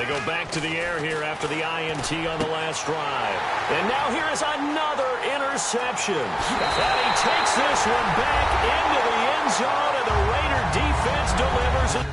go back to the air here after the INT on the last drive. And now here is another interception. And he takes this one back into the end zone, and the Raider defense delivers it.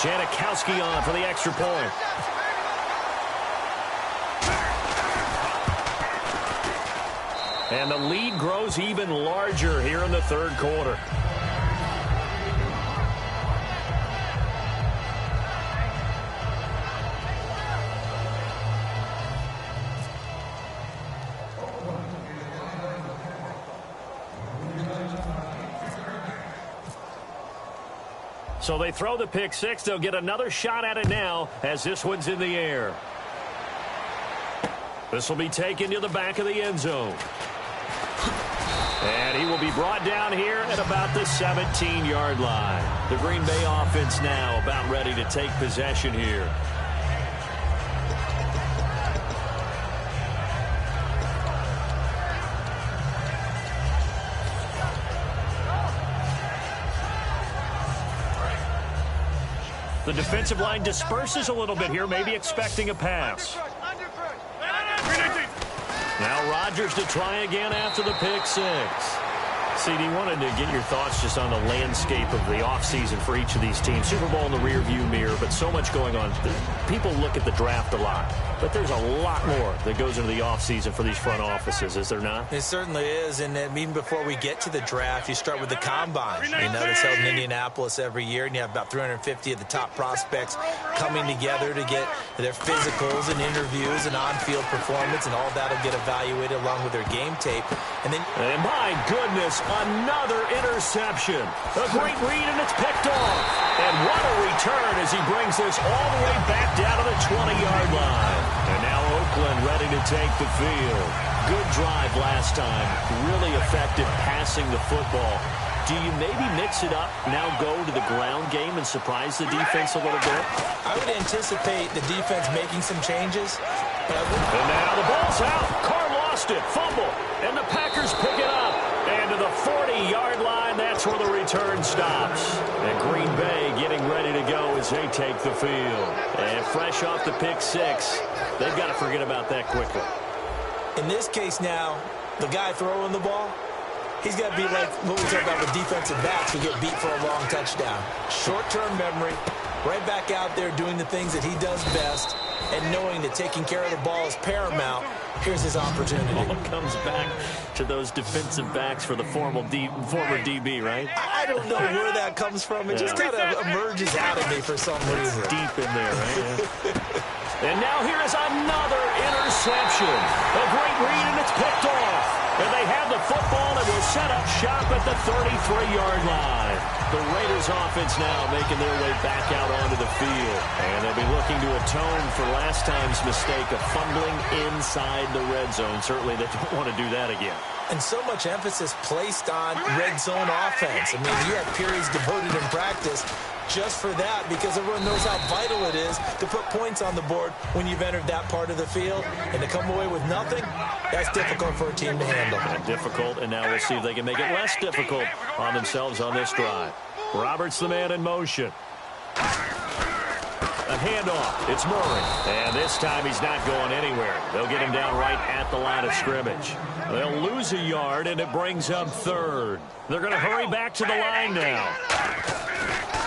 Janikowski on for the extra point. And the lead grows even larger here in the third quarter. So they throw the pick six. They'll get another shot at it now as this one's in the air. This will be taken to the back of the end zone. And he will be brought down here at about the 17-yard line. The Green Bay offense now about ready to take possession here. The defensive line disperses a little bit here, maybe expecting a pass. Now Rodgers to try again after the pick six. CD, wanted to get your thoughts just on the landscape of the offseason for each of these teams. Super Bowl in the rearview mirror, but so much going on. People look at the draft a lot, but there's a lot more that goes into the offseason for these front offices, is there not? It certainly is, and even before we get to the draft, you start with the combine. You know, that's held in Indianapolis every year, and you have about 350 of the top prospects coming together to get their physicals and interviews and on-field performance, and all that will get evaluated along with their game tape. And my goodness, another interception. A great read, and it's picked off. And what a return as he brings this all the way back down to the 20-yard line. And now Oakland ready to take the field. Good drive last time. Really effective passing the football. Do you maybe mix it up, now go to the ground game and surprise the defense a little bit? I would anticipate the defense making some changes. And now the ball's out. Carr lost it. Fumble. And the Packers pick it up. And to the 40-yard line, that's where the return stops. And Green Bay getting ready to go as they take the field. And fresh off the pick six, they've got to forget about that quickly. In this case now, the guy throwing the ball, he's got to be like what we talk about with defensive backs who get beat for a long touchdown. Short-term memory, right back out there doing the things that he does best, and knowing that taking care of the ball is paramount. Here's his opportunity. It all comes back to those defensive backs for the former DB, right? I don't know where that comes from. It just kind of emerges out of me for some reason. It's deep in there, right? And now here is another interception. A great read, and it's picked off. And they have the football and will set up shop at the 33-yard line. The Raiders offense now making their way back out onto the field. And they'll be looking to atone for last time's mistake of fumbling inside the red zone. Certainly they don't want to do that again. And so much emphasis placed on red zone offense. I mean, you have periods devoted in practice just for that, because everyone knows how vital it is to put points on the board when you've entered that part of the field. And to come away with nothing, that's difficult for a team to handle. Difficult, and now we'll see if they can make it less difficult on themselves on this drive. Roberts the man in motion. A handoff. It's Murray. And this time he's not going anywhere. They'll get him down right at the line of scrimmage. They'll lose a yard, and it brings up third. They're going to hurry back to the line now.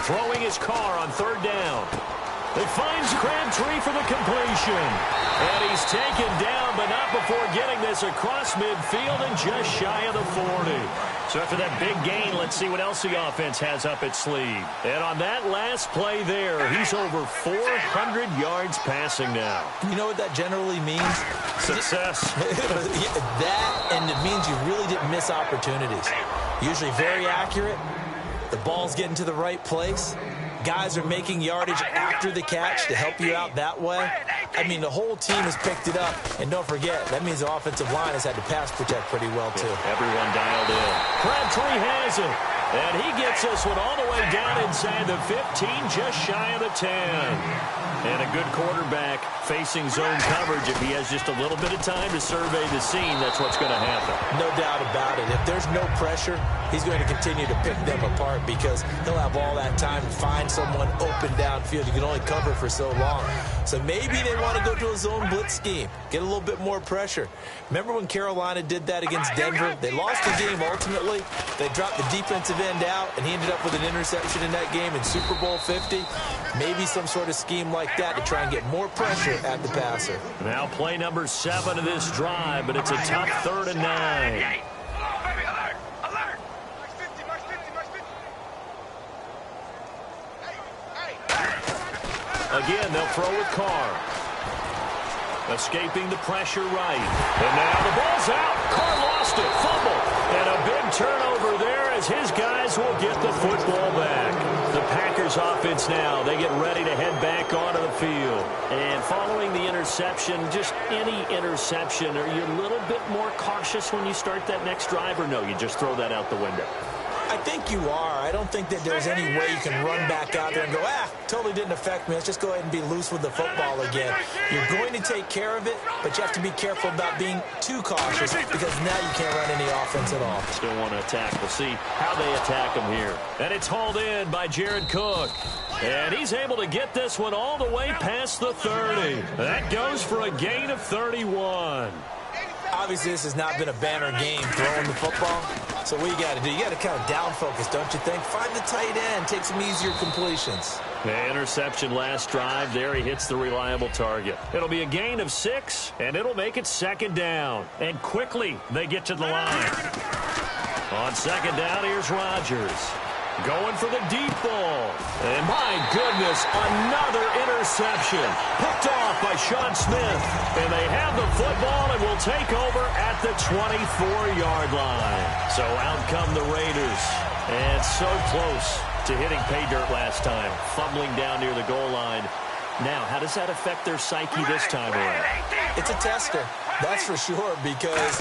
Throwing his car on third down. It finds Crabtree for the completion. And he's taken down, but not before getting this across midfield and just shy of the 40. So after that big gain, let's see what else the offense has up its sleeve. And on that last play there, he's over 400 yards passing now. You know what that generally means? Success. That, and it means you really didn't miss opportunities. Usually very accurate. The ball's getting to the right place. Guys are making yardage after the catch to help you out that way. I mean, the whole team has picked it up. And don't forget, that means the offensive line has had to pass protect pretty well, too. Yeah, everyone dialed in. Crabtree has it. And he gets this one all the way down inside the 15, just shy of the 10. And a good quarterback facing zone coverage. If he has just a little bit of time to survey the scene, that's what's going to happen. No doubt about it. If there's no pressure, he's going to continue to pick them apart because he'll have all that time to find someone open downfield. You can only cover for so long. So maybe they want to go to a zone blitz scheme, get a little bit more pressure. Remember when Carolina did that against Denver? They lost the game ultimately. They dropped the defensive end out, and he ended up with an interception in that game in Super Bowl 50. Maybe some sort of scheme like that to try and get more pressure at the passer. Now play number 7 of this drive, but it's a tough 3rd and 9. Again, they'll throw with Carr. Escaping the pressure right. And now the ball's out. Carr lost it. Fumble. And a big turnover there as his guys will get the football back. The Packers offense now, they get ready to head back onto the field. And following the interception, just any interception, are you a little bit more cautious when you start that next drive, or no, you just throw that out the window? I think you are. I don't think that there's any way you can run back out there and go, totally didn't affect me. Let's just go ahead and be loose with the football again. You're going to take care of it, but you have to be careful about being too cautious because now you can't run any offense at all. Still want to attack. We'll see how they attack him here. And it's hauled in by Jared Cook. And he's able to get this one all the way past the 30. That goes for a gain of 31. Obviously, this has not been a banner game throwing the football. So what you got to do, you got to kind of down focus, don't you think? Find the tight end, take some easier completions. The interception last drive there. He hits the reliable target. It'll be a gain of 6, and it'll make it 2nd down. And quickly, they get to the line. On 2nd down, here's Rodgers. Going for the deep ball. And my goodness, another interception. Picked off by Sean Smith. And they have the football and will take over at the 24-yard line. So out come the Raiders. And so close to hitting pay dirt last time. Fumbling down near the goal line. Now, how does that affect their psyche this time around? It's a tester, that's for sure, because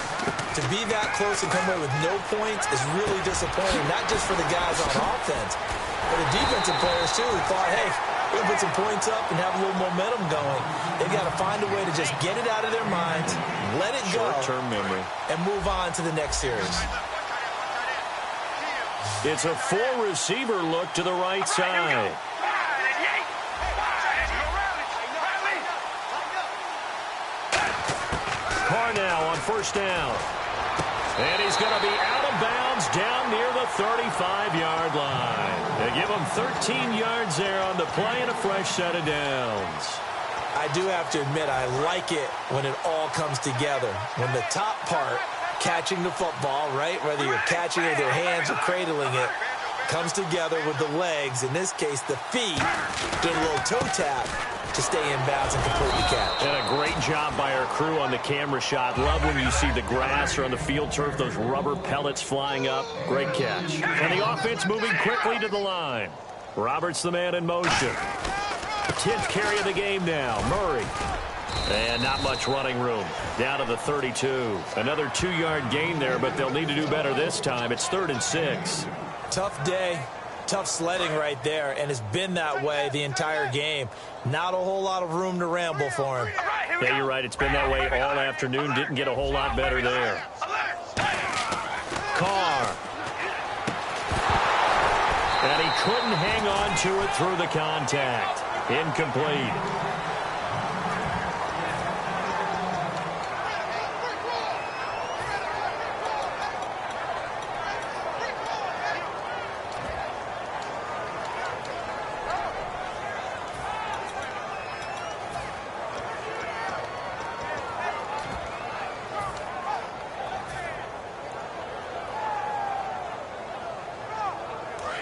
to be that close and come away with no points is really disappointing, not just for the guys on offense, but the defensive players, too, who thought, hey, we'll put some points up and have a little momentum going. They've got to find a way to just get it out of their minds, let it go, short-term memory, and move on to the next series. It's a 4-receiver look to the right side. Carr now on 1st down. And he's going to be out of bounds down near the 35-yard line. They give him 13 yards there on the play and a fresh set of downs. I do have to admit, I like it when it all comes together. When the top part, catching the football, right, whether you're catching it with your hands or cradling it, comes together with the legs, in this case the feet, doing a little toe tap to stay in bounds and complete the catch. And a great job by our crew on the camera shot. Love when you see the grass or on the field turf, those rubber pellets flying up. Great catch. And the offense moving quickly to the line. Roberts the man in motion. 10th carry of the game now. Murray. And not much running room. Down to the 32. Another 2-yard gain there, but they'll need to do better this time. It's 3rd and 6. Tough day. Tough sledding right there, and it's been that way the entire game. Not a whole lot of room to ramble for him. Yeah, you're right. It's been that way all afternoon. Didn't get a whole lot better there. Carr. And he couldn't hang on to it through the contact. Incomplete.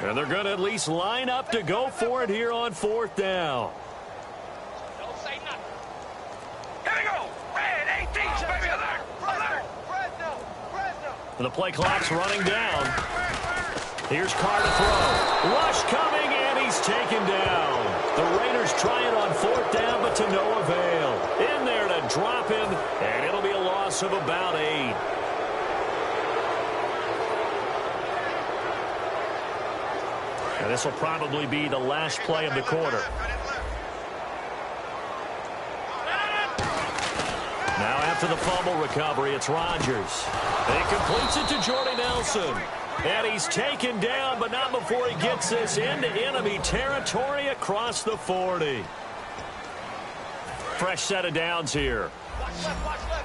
And they're going to at least line up to go for it here on 4th down. Don't say nothing. Here we go. Red 18, baby, alert. The play clock's running down. Here's Carr to throw. Rush coming, and he's taken down. The Raiders try it on 4th down, but to no avail. In there to drop him, and it'll be a loss of about 8. And this will probably be the last play of the quarter. Now after the fumble recovery, it's Rodgers. He completes it to Jordy Nelson. And he's taken down, but not before he gets this into enemy territory across the 40. Fresh set of downs here.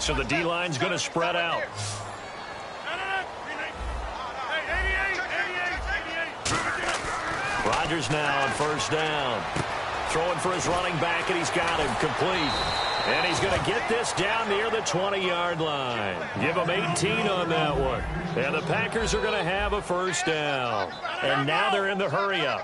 So the D-line's going to spread out. Rodgers now on 1st down. Throwing for his running back, and he's got him complete. And he's going to get this down near the 20-yard line. Give him 18 on that one. And the Packers are going to have a 1st down. And now they're in the hurry-up.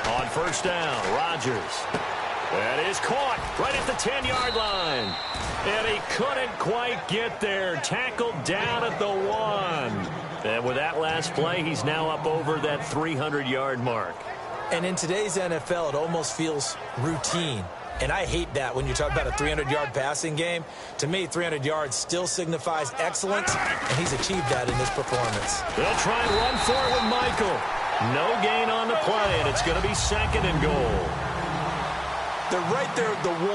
On 1st down, Rodgers. That is caught right at the 10-yard line. And he couldn't quite get there. Tackled down at the 1. And with that last play, he's now up over that 300-yard mark. And in today's NFL, it almost feels routine. And I hate that when you talk about a 300-yard passing game. To me, 300 yards still signifies excellence, and he's achieved that in this performance. They'll try and run for it with Michael. No gain on the play, and it's going to be 2nd and goal. They're right there at the 1.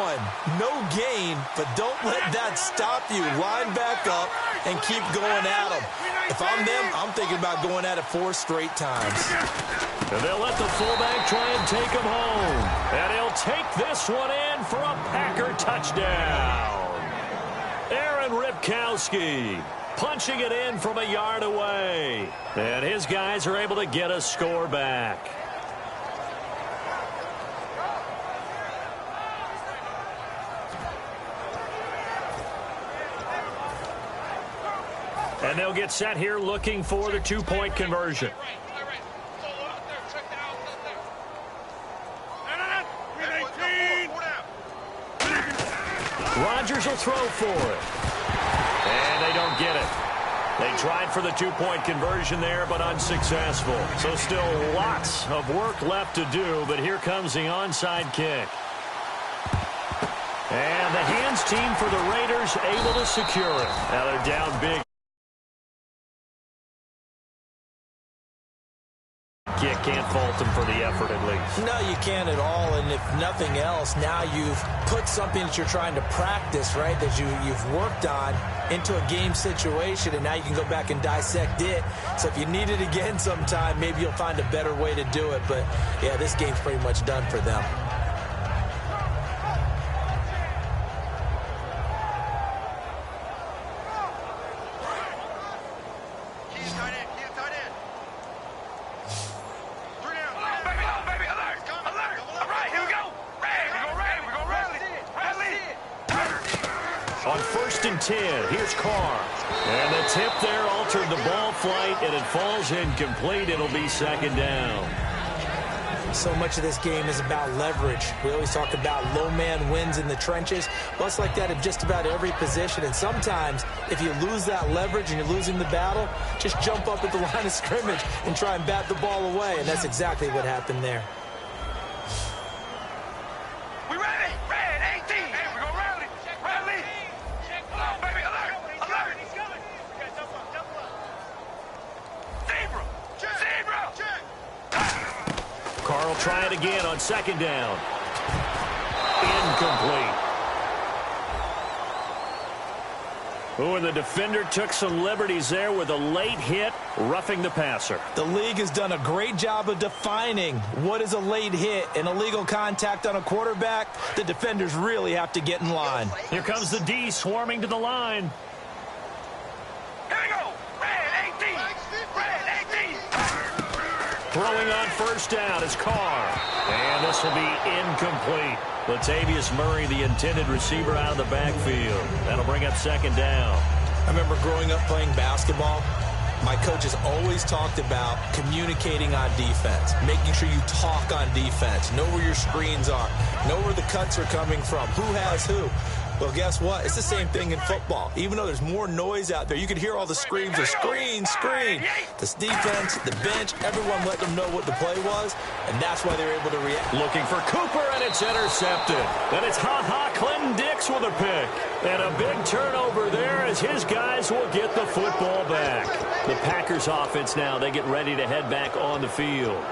No gain, but don't let that stop you. Line back up and keep going at them. If I'm them, I'm thinking about going at it 4 straight times. And they'll let the fullback try and take him home. And he'll take this one in for a Packer touchdown. Aaron Ripkowski punching it in from a yard away. And his guys are able to get a score back. And they'll get set here looking for the 2-point conversion. Rodgers will throw for it. And they don't get it. They tried for the 2-point conversion there, but unsuccessful. So still lots of work left to do, but here comes the onside kick. And the hands team for the Raiders able to secure it. Now they're down big. Can't fault them for the effort, at least. No, you can't at all. And if nothing else, now you've put something that you're trying to practice, right, that you've worked on into a game situation, and now you can go back and dissect it. So if you need it again sometime, maybe you'll find a better way to do it. But, yeah, this game's pretty much done for them. On 1st and 10, here's Carr. And the tip there altered the ball flight, and it falls incomplete. It'll be 2nd down. So much of this game is about leverage. We always talk about low man wins in the trenches. Well, it's like that in just about every position. And sometimes, if you lose that leverage and you're losing the battle, just jump up at the line of scrimmage and try and bat the ball away. And that's exactly what happened there. We ready? Red 18. Hey, we go rally. Rally. Come on, baby. Alert. Alert. He's coming. Jump up. Jump up. Zebra. Zebra. Carr will try it again on 2nd down. Incomplete. Oh, and the defender took some liberties there with a late hit, roughing the passer. The league has done a great job of defining what is a late hit and illegal contact on a quarterback. The defenders really have to get in line. Here comes the D swarming to the line. Here we go. Red 18. Red 18. Throwing on first down is Carr. And this will be incomplete. Latavius Murray, the intended receiver, out of the backfield. That'll bring up second down. I remember growing up playing basketball. My coaches always talked about communicating on defense, making sure you talk on defense, know where your screens are, know where the cuts are coming from, who has who. Well, guess what? It's the same thing in football. Even though there's more noise out there, you could hear all the screams of screen, screen. This defense, the bench, everyone let them know what the play was, and that's why they were able to react. Looking for Cooper, and it's intercepted. And it's Clinton Dix with a pick. And a big turnover there as his guys will get the football back. The Packers offense now, they get ready to head back on the field.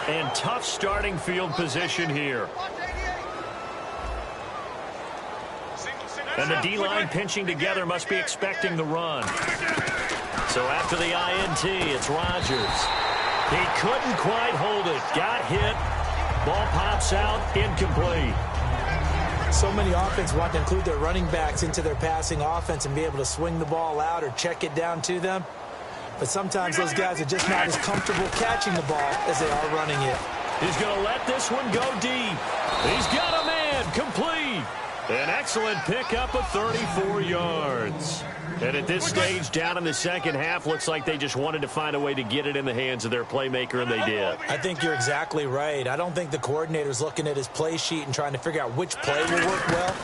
And tough starting field position here. And the D-line pinching together must be expecting the run. So after the INT, it's Rodgers. He couldn't quite hold it. Got hit. Ball pops out. Incomplete. So many offense want to include their running backs into their passing offense and be able to swing the ball out or check it down to them. But sometimes those guys are just not as comfortable catching the ball as they are running it. He's going to let this one go deep. He's got a man. Complete. An excellent pickup of 34 yards. And at this stage, down in the second half, looks like they just wanted to find a way to get it in the hands of their playmaker, and they did. I think you're exactly right. I don't think the coordinator's looking at his play sheet and trying to figure out which play will work well.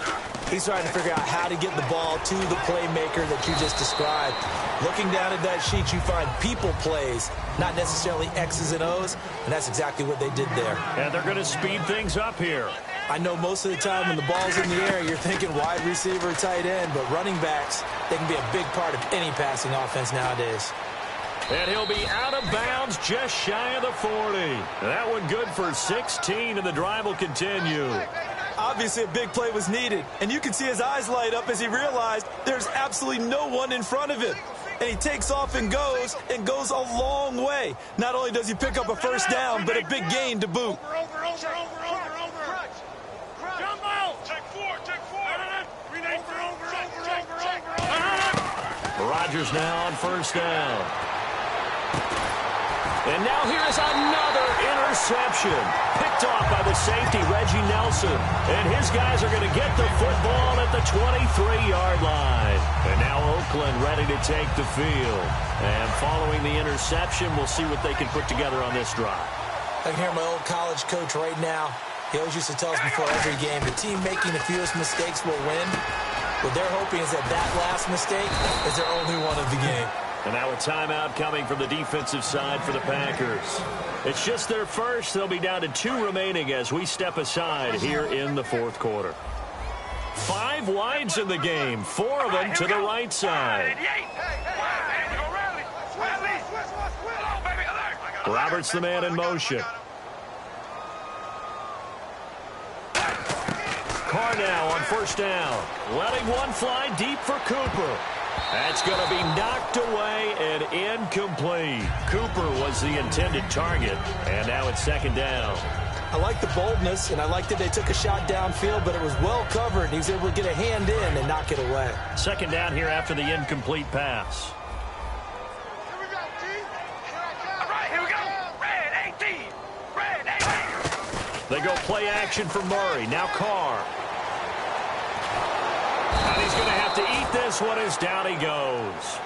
He's trying to figure out how to get the ball to the playmaker that you just described. Looking down at that sheet, you find people plays, not necessarily X's and O's, and that's exactly what they did there. And they're going to speed things up here. I know most of the time when the ball's in the air, you're thinking wide receiver, tight end, but running backs, they can be a big part of any passing offense nowadays. And he'll be out of bounds just shy of the 40. That one good for 16, and the drive will continue. Obviously, a big play was needed, and you can see his eyes light up as he realized there's absolutely no one in front of him. And he takes off and goes a long way. Not only does he pick up a first down, but a big gain to boot. Rodgers now on first down. And now here is another interception. Picked off by the safety, Reggie Nelson. And his guys are going to get the football at the 23-yard line. And now Oakland ready to take the field. And following the interception, we'll see what they can put together on this drive. I can hear my old college coach right now. He always used to tell us before every game, the team making the fewest mistakes will win. What they're hoping is that last mistake is their only one of the game. And now a timeout coming from the defensive side for the Packers. It's just their first. They'll be down to 2 remaining as we step aside here in the fourth quarter. 5 wides in the game, 4 of them to the right side. Roberts the man in motion. Carr now on first down. Letting one fly deep for Cooper. That's going to be knocked away and incomplete. Cooper was the intended target, and now it's second down. I like the boldness, and I like that they took a shot downfield, but it was well covered. He was able to get a hand in and knock it away. Second down here after the incomplete pass. Here we go, T. All right, here we go. Red 18. Red 18. They go play action for Murray. Now Carr. And he's going to have to eat this one as down he goes.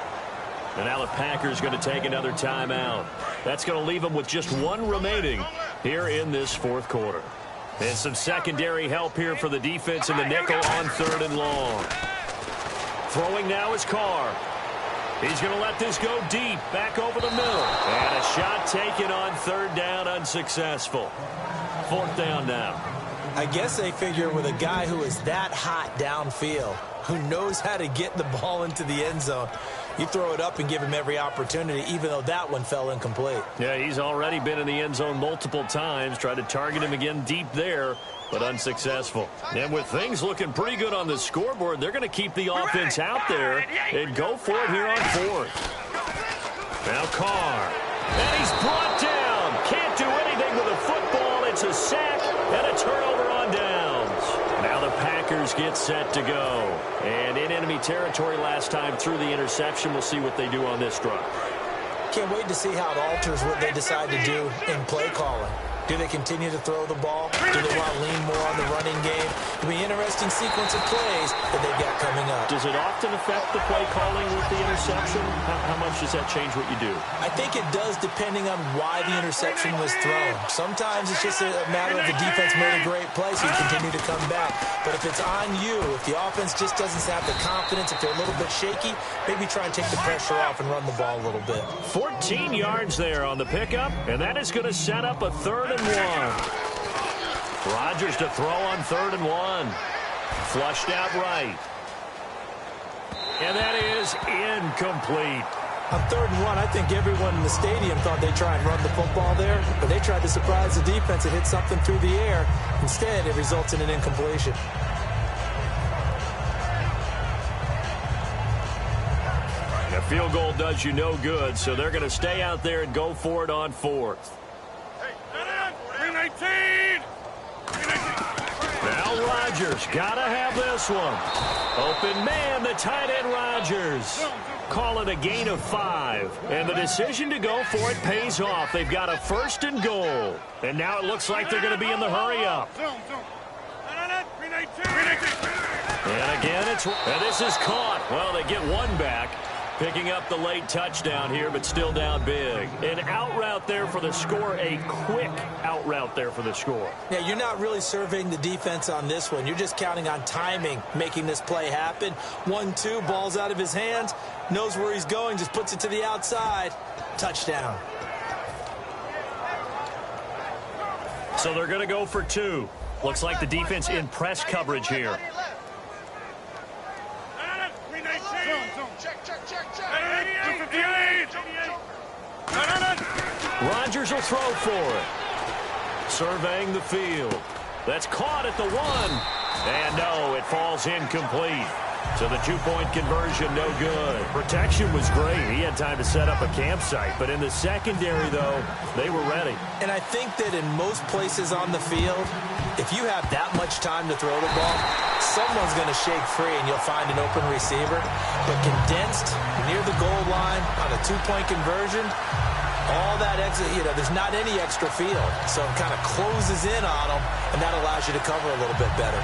And now the Packers going to take another timeout. That's going to leave them with just 1 remaining here in this fourth quarter. And some secondary help here for the defense in the nickel on 3rd and long. Throwing now is Carr. He's going to let this go deep, back over the middle. And a shot taken on 3rd down, unsuccessful. 4th down now. I guess they figure with a guy who is that hot downfield, who knows how to get the ball into the end zone, you throw it up and give him every opportunity, even though that one fell incomplete. Yeah, he's already been in the end zone multiple times. Tried to target him again deep there, but unsuccessful. And with things looking pretty good on the scoreboard, they're going to keep the offense out there and go for it here on 4th. Now Carr. And he's brought down. Can't do anything with a football. It's a sack and a turnover on downs. Now the Packers get set to go. And in enemy territory last time through the interception. We'll see what they do on this drive. Can't wait to see how it alters what they decide to do in play calling. Do they continue to throw the ball? Do they want to lean more on the running game? It'll be an interesting sequence of plays that they've got coming up. Does it often affect the play calling with the interception? How much does that change what you do? I think it does depending on why the interception was thrown. Sometimes it's just a matter of the defense made a great play, so you continue to come back. But if it's on you, if the offense just doesn't have the confidence, if they're a little bit shaky, maybe try and take the pressure off and run the ball a little bit. 14 yards there on the pickup, and that is going to set up a 3rd and 1. Rodgers to throw on 3rd and 1. Flushed out right. And that is incomplete. On 3rd and 1, I think everyone in the stadium thought they'd try and run the football there, but they tried to surprise the defense and hit something through the air. Instead, it results in an incompletion. A field goal does you no good, so they're going to stay out there and go for it on 4th. Now Rodgers got to have this one. Open man, the tight end Rodgers. Call it a gain of 5. And the decision to go for it pays off. They've got a 1st and goal. And now it looks like they're going to be in the hurry-up. And again, and this is caught. Well, they get one back. Picking up the late touchdown here, but still down big. An out route there for the score, a quick out route there for the score. Yeah, you're not really surveying the defense on this one. You're just counting on timing, making this play happen. 1-2, ball's out of his hands, knows where he's going, just puts it to the outside. Touchdown. So they're going to go for 2. Looks like the defense in press coverage here. Rodgers will throw for it. Surveying the field. That's caught at the 1. And no, it falls incomplete. So the 2-point conversion, no good. Protection was great. He had time to set up a campsite. But in the secondary, though, they were ready. And I think that in most places on the field, if you have that much time to throw the ball, someone's going to shake free and you'll find an open receiver. But condensed near the goal line on a 2-point conversion, all that exit, there's not any extra field. So it kind of closes in on them, and that allows you to cover a little bit better.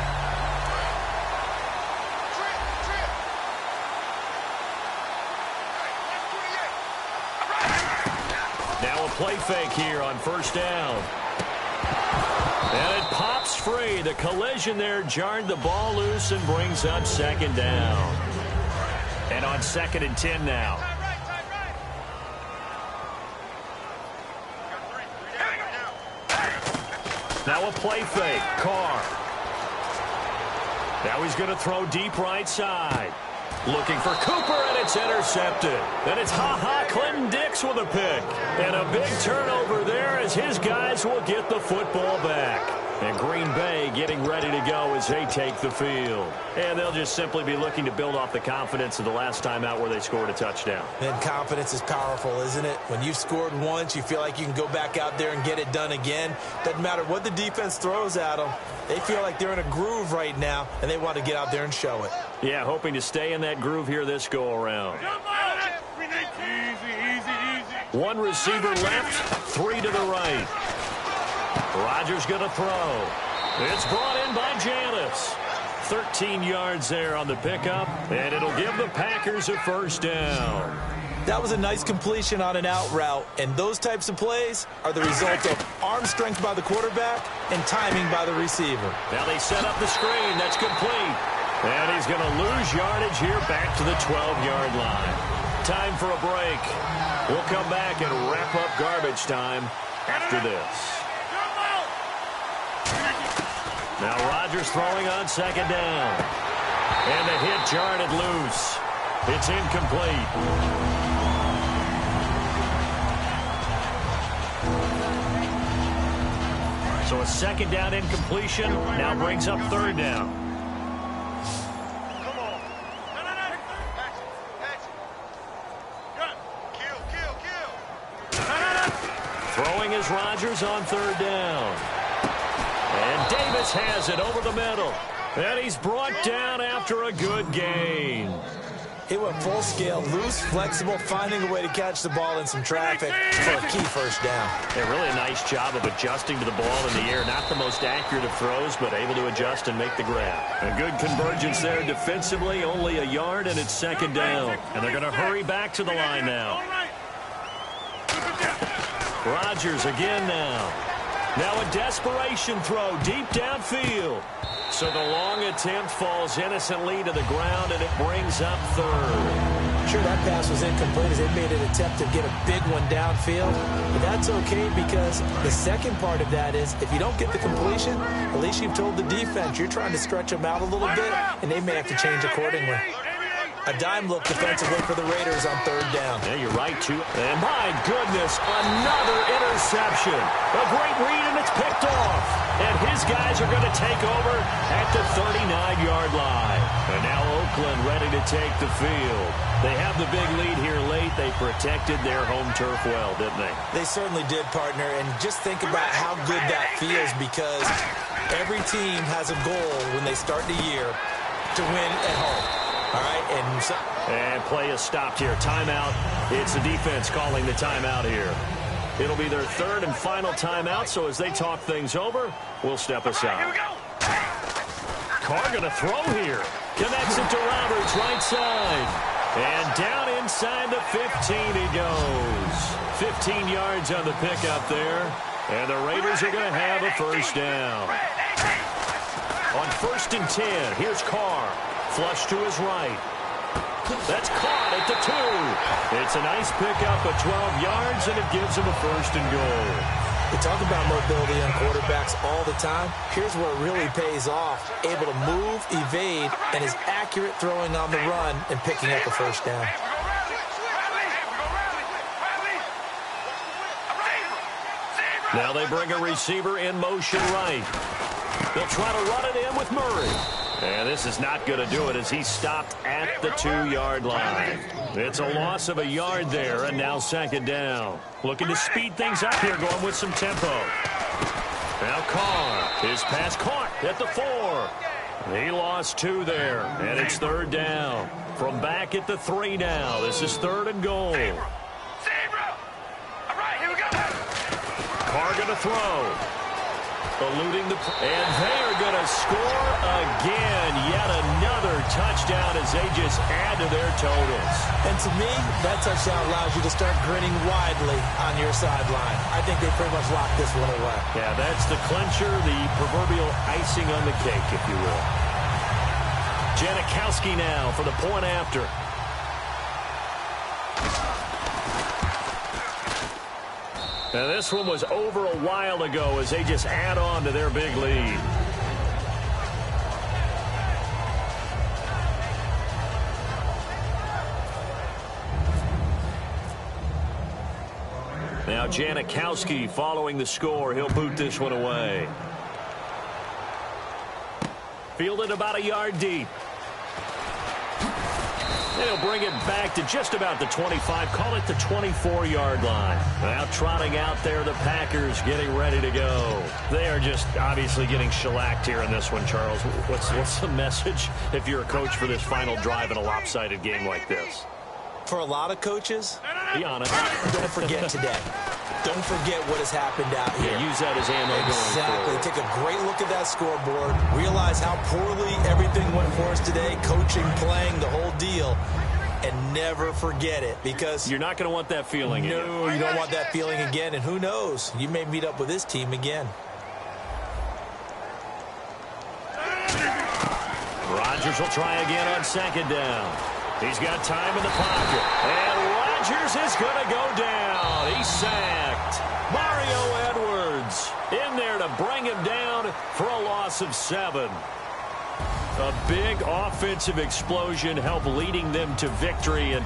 Now a play fake here on 1st down. And it pops free. The collision there jarred the ball loose and brings up 2nd down. And on 2nd and 10 now. Now a play fake. Carr. Now he's going to throw deep right side. Looking for Cooper, and it's intercepted. And it's Clinton Dix with a pick. And a big turnover there as his guys will get the football back. And Green Bay getting ready to go as they take the field. And they'll just simply be looking to build off the confidence of the last time out where they scored a touchdown. And confidence is powerful, isn't it? When you've scored once, you feel like you can go back out there and get it done again. Doesn't matter what the defense throws at them. They feel like they're in a groove right now, and they want to get out there and show it. Yeah, hoping to stay in that groove here this go-around. One receiver left, 3 to the right. Rodgers going to throw. It's brought in by Janis. 13 yards there on the pickup, and it'll give the Packers a 1st down. That was a nice completion on an out route, and those types of plays are the result of arm strength by the quarterback and timing by the receiver. Now they set up the screen. That's complete. And he's going to lose yardage here back to the 12-yard line. Time for a break. We'll come back and wrap up garbage time after this. Now Rodgers throwing on 2nd down. And the hit jarred it loose. It's incomplete. So a 2nd down incompletion now brings up 3rd down. Throwing is Rodgers on 3rd down. And Davis has it over the middle. And he's brought down after a good gain. He went full scale, loose, flexible, finding a way to catch the ball in some traffic for a key first down. A really nice job of adjusting to the ball in the air. Not the most accurate of throws, but able to adjust and make the grab. A good convergence there defensively, only a yard, and it's second down. And they're going to hurry back to the line now. Rodgers again now. Now a desperation throw deep downfield. So the long attempt falls innocently to the ground, and it brings up third. Sure, that pass was incomplete as they made an attempt to get a big one downfield. But that's okay because the second part of that is if you don't get the completion, at least you've told the defense you're trying to stretch them out a little bit, and they may have to change accordingly. A dime look defensively for the Raiders on third down. Yeah, you're right, too. And my goodness, another interception. A great read, and it's picked off. And his guys are going to take over at the 39-yard line. And now Oakland ready to take the field. They have the big lead here late. They protected their home turf well, didn't they? They certainly did, partner. And just think about how good that feels because every team has a goal when they start the year to win at home. All right, and play is stopped here. Timeout. It's the defense calling the timeout here. It'll be their third and final timeout, so as they talk things over, we'll step aside. Carr going to throw here. Connects it to Roberts, right side. And down inside the 15 he goes. 15 yards on the pickup there. And the Raiders are going to have a first down. On 1st and 10, here's Carr. Flush to his right. That's caught at the 2. It's a nice pickup of 12 yards, and it gives him a first and goal. We talk about mobility on quarterbacks all the time. Here's where it really pays off. Able to move, evade, and is accurate throwing on the run and picking up a first down. Now they bring a receiver in motion right. They'll try to run it in with Murray. And this is not going to do it as he's stopped at the 2-yard line. It's a loss of a yard there, and now second down. Looking to speed things up here, going with some tempo. Now Carr, his pass caught at the 4. He lost 2 there, and it's third down. From back at the 3 now. This is third and goal. Carr going to throw. Eluding the... And they are going to score again. Yet another touchdown as they just add to their totals. And to me, that touchdown allows you to start grinning widely on your sideline. I think they pretty much locked this one away. Yeah, that's the clincher, the proverbial icing on the cake, if you will. Janikowski now for the point after. Now this one was over a while ago as they just add on to their big lead. Now Janikowski following the score. He'll boot this one away. Fielded about a yard deep. They'll bring it back to just about the 25. Call it the 24-yard line. Now trotting out there, the Packers getting ready to go. They are just obviously getting shellacked here in this one, Charles. What's the message if you're a coach for this final drive in a lopsided game like this? For a lot of coaches, be honest. Don't forget today. Don't forget what has happened out here. Yeah, use that as ammo going forward. Take a great look at that scoreboard. Realize how poorly everything went for us today. Coaching, playing, the whole deal. And never forget it because... You're not going to want that feeling again. No, you don't want that feeling again. And who knows? You may meet up with this team again. Rodgers will try again on second down. He's got time in the pocket. And Rodgers is going to go down. He's sacked. Mario Edwards in there to bring him down for a loss of 7. A big offensive explosion helped leading them to victory. And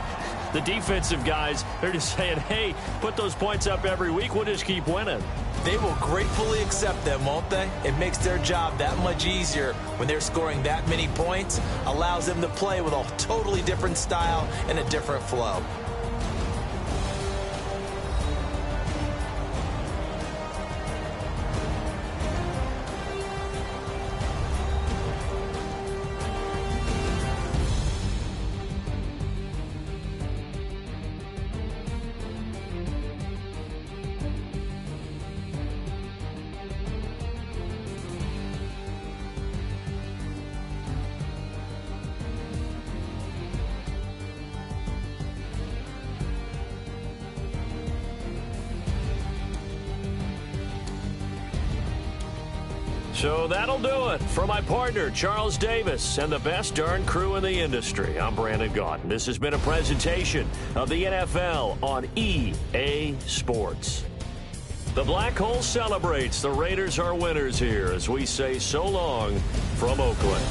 the defensive guys, they're just saying, hey, put those points up every week. We'll just keep winning. They will gratefully accept them, won't they? It makes their job that much easier when they're scoring that many points. Allows them to play with a totally different style and a different flow. So that'll do it. For my partner, Charles Davis, and the best darn crew in the industry, I'm Brandon Gaudin. This has been a presentation of the NFL on EA Sports. The Black Hole celebrates. The Raiders are winners here as we say so long from Oakland.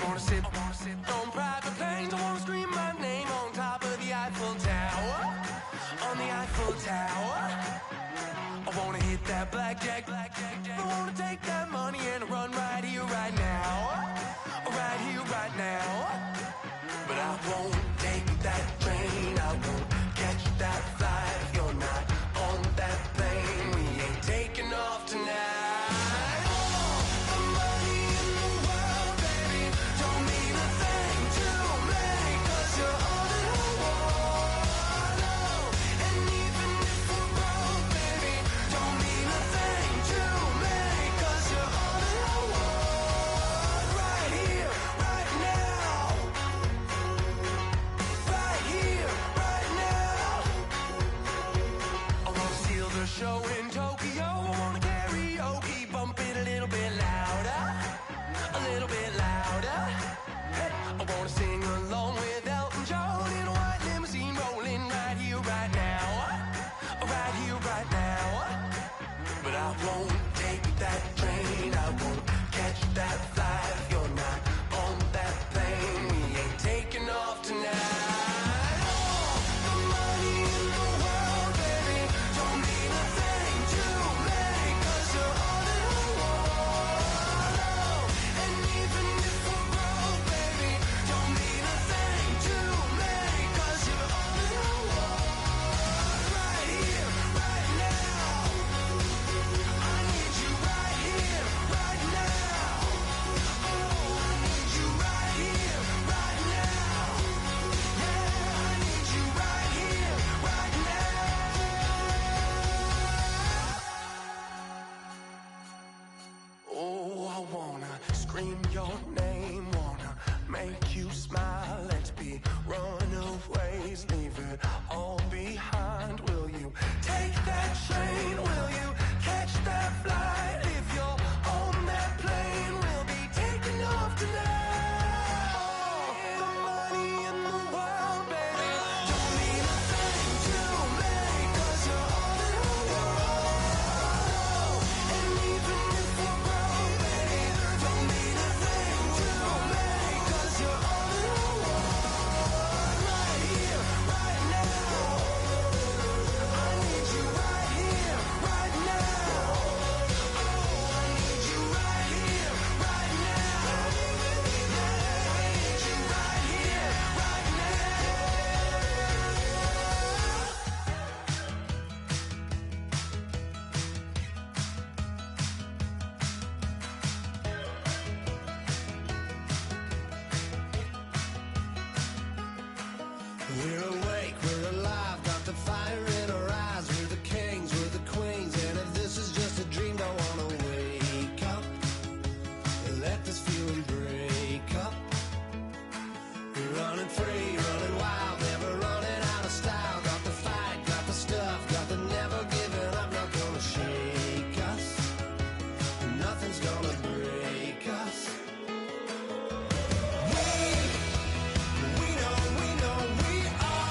wanna sit on private planes. I wanna scream my name on top of the Eiffel Tower. On the Eiffel Tower. I wanna hit that blackjack. I wanna take that money and run right here, right now. Right here, right now. But I won't take that train. I won't catch that flight. If you're not on that plane, we ain't taking off tonight. Show in Tokyo, I wanna karaoke, bump it a little bit louder, a little bit louder. Hey, I wanna sing along with Elton John in a white limousine, rolling right here, right now, right here, right now. But I won't take that train, I won't catch that flight. If you're not on that plane, we ain't taking off tonight. Your name, wanna make you smile. Let's be runaways, leave it all behind. Will you take that train? Will you catch that flight? If you're on that plane, we'll be taking off tonight. Oh, the money in the world, baby, don't mean a thing to me, 'cause you're all in the world. And even if we're broke, baby, don't mean a thing to me, 'cause you're all in the world. Right here, right now. I need you right here, right now. Oh, I need you right here, right now. Yeah, I need you right here, right We're awake, we're alive, got the fire in our eyes. We're the kings, we're the queens, and if this is just a dream, don't wanna wake up. Let this feeling break up. We're running free, running wild, never running out of style. Got the fight, got the stuff, got the never giving up. Not gonna shake us, nothing's gonna break us. We know we are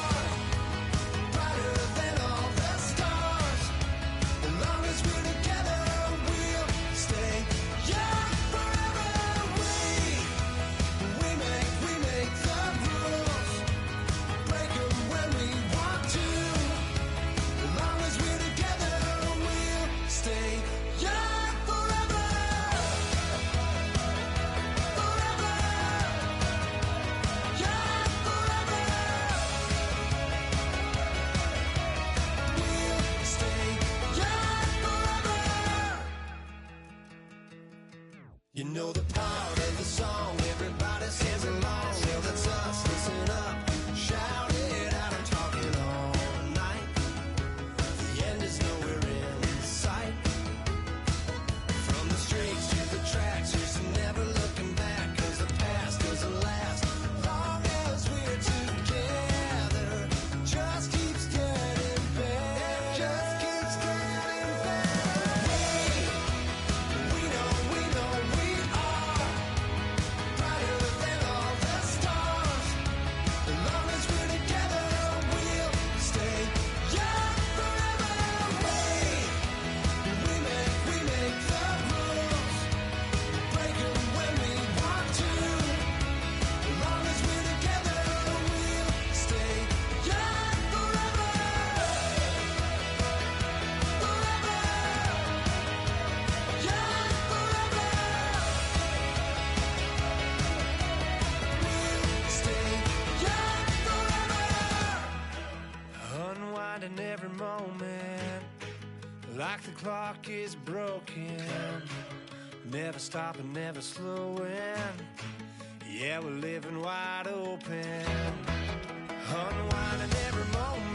moment, like the clock is broken. Never stopping, never slowing. Yeah, we're living wide open. Unwinding every moment.